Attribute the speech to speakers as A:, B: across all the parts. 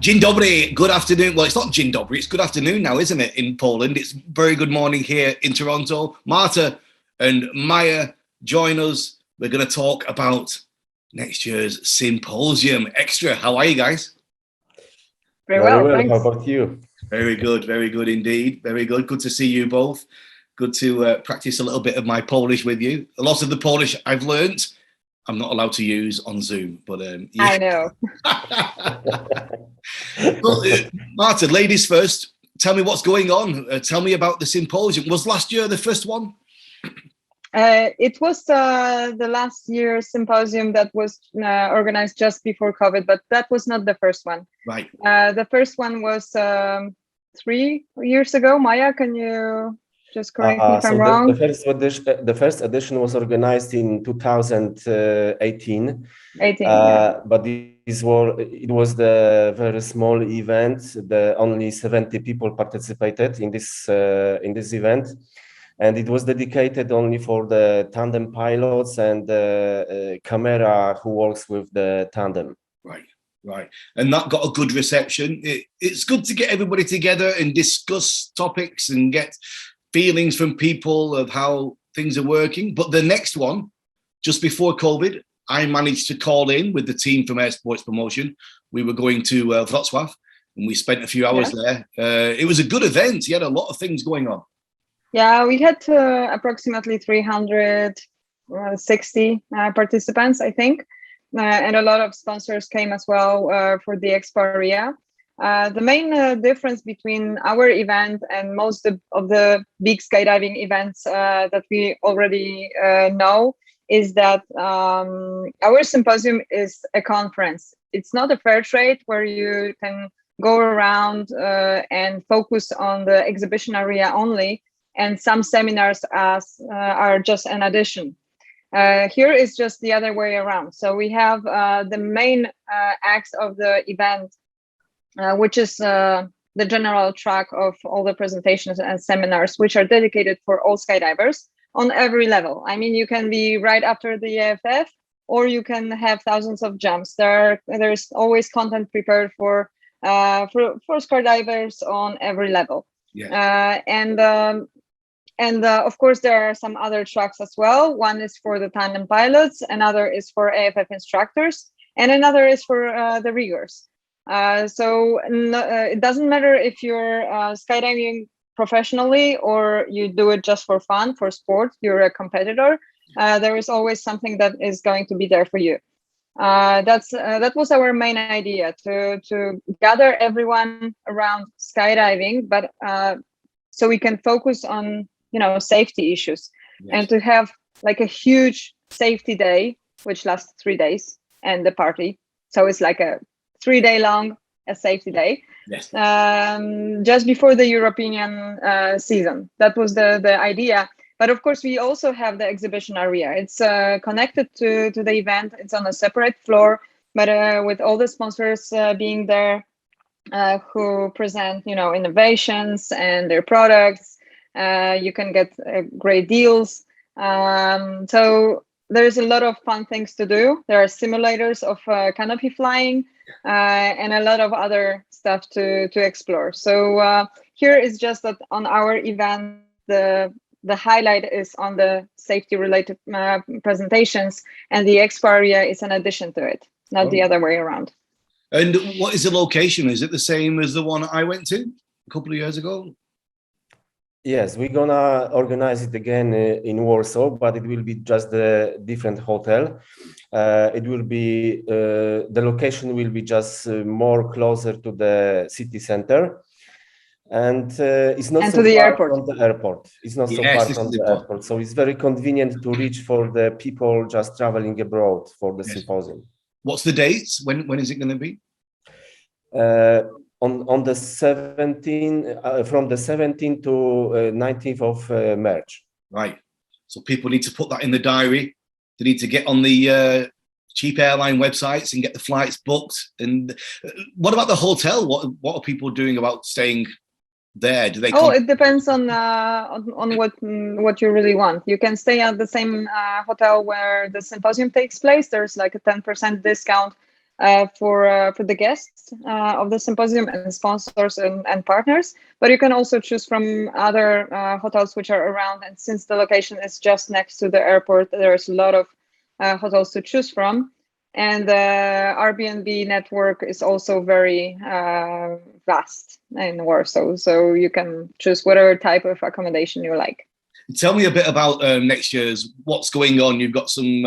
A: Dzień dobry, good afternoon. Well, it's not dzień dobry, it's good afternoon now, isn't it, in Poland? It's very good morning here in Toronto. Marta and Maya join us. We're going to talk about next year's Symposium Extra. How are you guys?
B: Very well,
C: thanks. How about you?
A: Very good indeed. Very good. Good to see you both. Good to practice a little bit of my Polish with you. A lot of the Polish I've learned, I'm not allowed to use on Zoom, but yeah.
B: I know.
A: Well, Marta, ladies first. Tell me what's going on. Tell me about the Symposium. Was last year the first one?
B: It was the last year's Symposium that was organized just before COVID, but that was not the first one.
A: Right.
B: The first one was 3 years ago. Maya, can you just correct me if I'm wrong?
C: The first edition was organized in 2018. But it was the very small event. Only 70 people participated in this event, and it was dedicated only for the tandem pilots and the camera who works with the tandem.
A: Right. And that got a good reception. It's good to get everybody together and discuss topics and get feelings from people of how things are working. But the next one, just before COVID, I managed to call in with the team from Air Sports Promotion. We were going to Thoughtsworth, and we spent a few hours there. It was a good event. You had a lot of things going on.
B: Yeah, we had approximately 360 participants, I think. And a lot of sponsors came as well for the Expo area. The main difference between our event and most of the big skydiving events that we already know is that our symposium is a conference. It's not a fair trade where you can go around and focus on the exhibition area only, and some seminars are just an addition. Here is just the other way around. So we have the main acts of the event, which is the general track of all the presentations and seminars, which are dedicated for all skydivers on every level. I mean, you can be right after the AFF, or you can have thousands of jumps. There's always content prepared for skydivers on every level.
A: Yeah.
B: And of course, there are some other tracks as well. One is for the tandem pilots, another is for AFF instructors, and another is for the riggers. So it doesn't matter if you're skydiving professionally or you do it just for fun, for sport, you're a competitor. There is always something that is going to be there for you. That was our main idea, to gather everyone around skydiving, but so we can focus on safety issues.
A: Yes.
B: And to have like a huge safety day, which lasts 3 days, and the party. So it's like a 3-day long safety day.
A: Yes.
B: Just before the European season. That was the idea. But of course, we also have the exhibition area. It's connected to the event. It's on a separate floor, but with all the sponsors being there who present, innovations and their products. You can get great deals. So there's a lot of fun things to do. There are simulators of canopy flying and a lot of other stuff to explore. So here is just that on our event, the highlight is on the safety related presentations, and the expo area is an addition to it, not the other way around.
A: And what is the location? Is it the same as the one I went to a couple of years ago?
C: Yes, we're gonna organize it again in Warsaw, but it will be just a different hotel. It will be the location will be just more closer to the city center, and it's not so far from the airport. It's not so far from the airport, so it's very convenient to reach for the people just traveling abroad for the symposium.
A: What's the dates? When is it going to be?
C: On the 17th, from the 17th to 19th of March.
A: Right. So people need to put that in the diary. They need to get on the cheap airline websites and get the flights booked. And what about the hotel? What are people doing about staying there? Do they?
B: It depends on what you really want. You can stay at the same hotel where the symposium takes place. There's like a 10% discount for the guests of the symposium and sponsors and partners. But you can also choose from other hotels which are around. And since the location is just next to the airport, there's a lot of hotels to choose from. And the Airbnb network is also very vast in Warsaw. So you can choose whatever type of accommodation you like.
A: Tell me a bit about next year's, what's going on. You've got some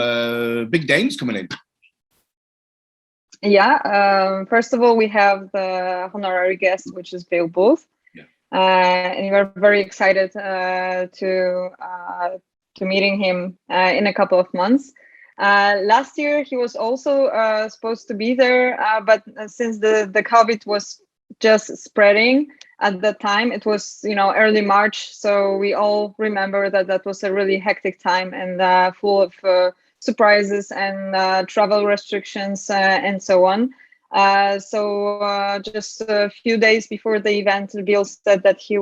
A: big names coming in.
B: Yeah, first of all, we have the honorary guest, which is Bill Booth. Yeah. And we're very excited to meeting him in a couple of months. Last year, he was also supposed to be there, but since the COVID was just spreading at that time, it was, early March. So we all remember that was a really hectic time and full of surprises and travel restrictions and so on. So just a few days before the event, Bill said that he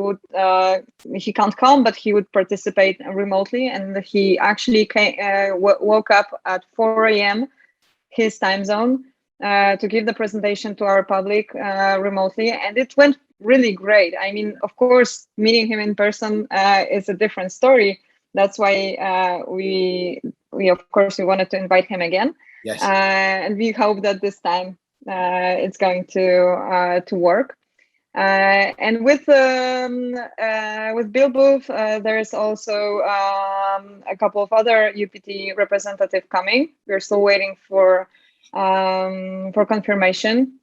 B: can't come, but he would participate remotely. And he actually woke up at 4 a.m. his time zone to give the presentation to our public remotely. And it went really great. I mean, of course, meeting him in person is a different story. That's why we of course, we wanted to invite him again.
A: Yes.
B: And we hope that this time it's going to work. And with Bill Booth, there's also a couple of other UPT representatives coming. We're still waiting for confirmation.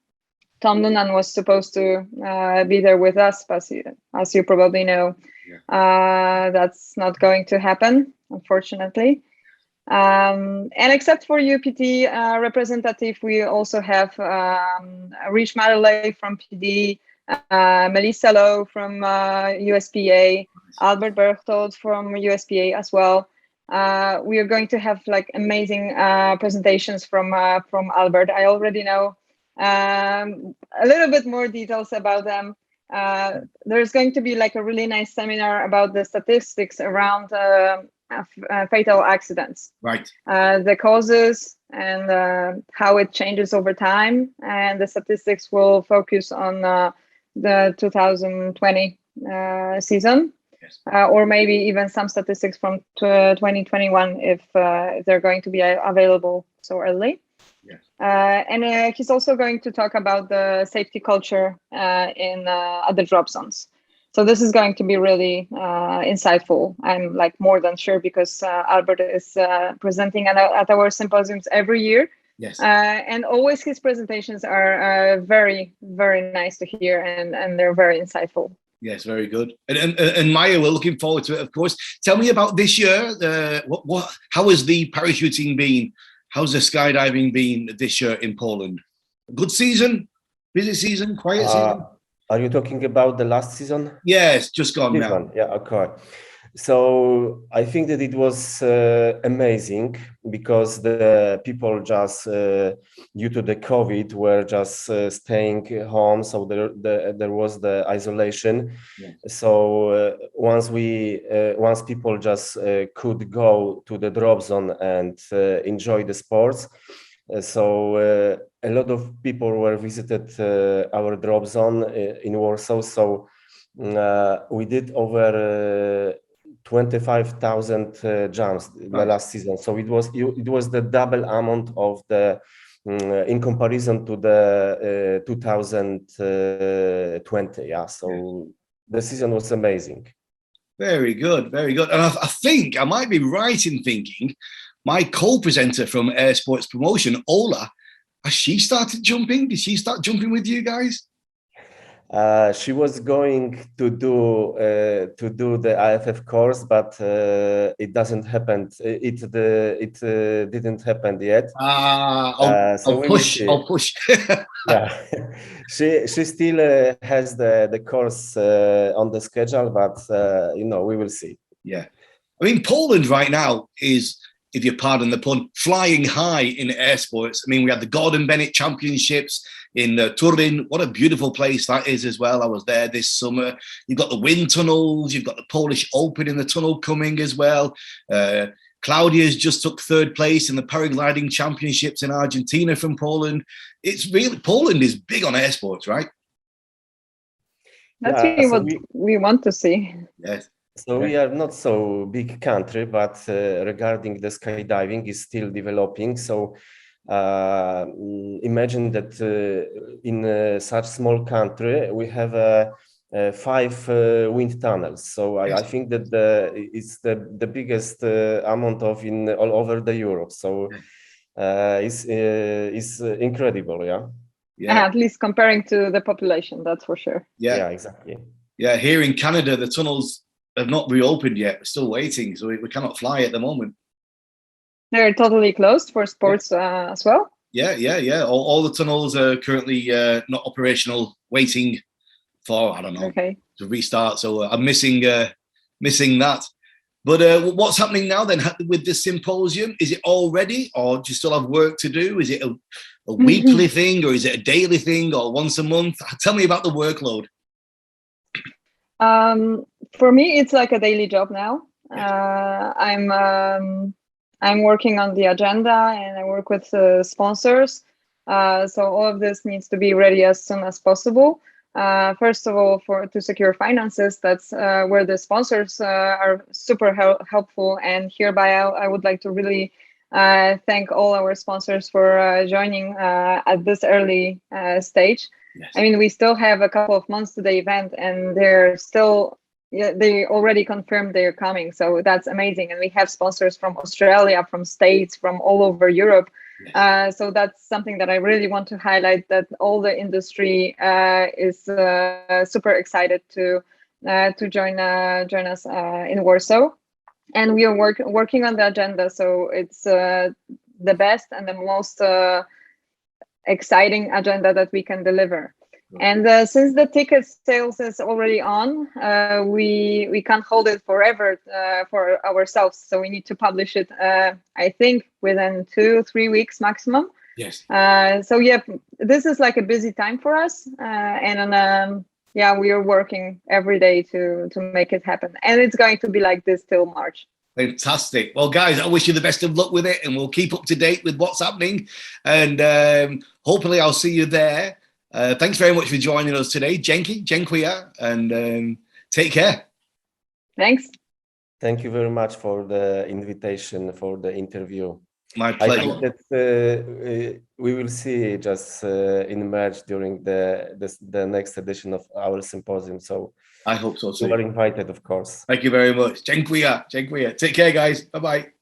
B: Tom Noonan was supposed to be there with us, but as you probably know, that's not going to happen, unfortunately. And except for UPT representative, we also have Rich Madeley from PD, Melissa Lowe from USPA, Albert Berchtold from USPA as well. We are going to have like amazing presentations from Albert. I already know a little bit more details about them. There's going to be like a really nice seminar about the statistics around fatal accidents,
A: right?
B: The causes and how it changes over time, and the statistics will focus on the 2020 season, yes. Or maybe even some statistics from 2021 if they're going to be available so early. Yes. And he's also going to talk about the safety culture in other drop zones. So this is going to be really insightful. I'm like more than sure because Albert is presenting at our symposiums every year.
A: Yes.
B: And always his presentations are very, very nice to hear, and they're very insightful.
A: Yes, very good. And Maya, we're looking forward to it, of course. Tell me about this year. How has the parachuting been? How's the skydiving been this year in Poland? Good season? Busy season? Quiet season?
C: Are you talking about the last season?
A: Yes, just gone
C: this
A: now.
C: One. Yeah, okay. So I think that it was amazing because the people just due to the COVID were just staying home. So there was the isolation. Yeah. So once people just could go to the drop zone and enjoy the sports. So a lot of people were visited our drop zone in Warsaw. So we did over 25,000 jumps in the last season. So it was the double amount of the in comparison to the 2020. Yeah. So the season was amazing.
A: Very good, very good. And I think I might be right in thinking my co-presenter from Air Sports Promotion, Ola, has she started jumping? Did she start jumping with you guys?
C: She was going to do the IFF course, but it doesn't happen. It didn't happen yet.
A: I'll push.
C: Yeah, she still has the course on the schedule, but we will see.
A: Yeah, I mean Poland right now is, if you pardon the pun, flying high in air sports. I mean, we had the Gordon Bennett Championships in Turin. What a beautiful place that is as well. I was there this summer. You've got the wind tunnels. You've got the Polish Open in the tunnel coming as well. Claudia's just took third place in the paragliding championships in Argentina from Poland. It's really, Poland is big on air sports, right?
B: That's really what we want to see.
A: Yes.
C: So we are not so big country, but regarding the skydiving is still developing. So imagine that in such small country we have 5 wind tunnels. So I think that it's the biggest amount of in all over the Europe. So it's incredible, yeah.
B: Yeah, at least comparing to the population, that's for sure.
C: Yeah, exactly.
A: Yeah, here in Canada, the tunnels have not reopened yet. We're still waiting, so we cannot fly at the moment.
B: They're totally closed for sports as well?
A: Yeah. All the tunnels are currently not operational, waiting for, I don't know, to restart. So I'm missing that. But what's happening now then with this symposium? Is it all ready, or do you still have work to do? Is it a weekly thing, or is it a daily thing, or once a month? Tell me about the workload.
B: For me, it's like a daily job now. I'm working on the agenda, and I work with sponsors. So all of this needs to be ready as soon as possible. First of all, to secure finances, that's where the sponsors are super helpful. And hereby, I would like to really thank all our sponsors for joining at this early stage. Yes. I mean, we still have a couple of months to the event, and they already confirmed they're coming. So that's amazing. And we have sponsors from Australia, from States, from all over Europe. Yes. So that's something that I really want to highlight, that all the industry is super excited to join us in Warsaw. And we are working on the agenda. So it's the best and the most exciting agenda that we can deliver. And since the ticket sales is already on, we can't hold it forever for ourselves. So we need to publish it, I think, within 2-3 weeks maximum.
A: Yes.
B: So yeah, this is like a busy time for us, and we are working every day to make it happen. And it's going to be like this till March.
A: Fantastic. Well, guys, I wish you the best of luck with it, and we'll keep up to date with what's happening. And hopefully I'll see you there. Thanks very much for joining us today. Dziękuję, and take care.
B: Thanks.
C: Thank you very much for the invitation for the interview.
A: My pleasure.
C: I think that we will see just in March during the next edition of our symposium. So
A: I hope so too.
C: You are invited, of course.
A: Thank you very much. Dziękuję. Take care, guys. Bye-bye.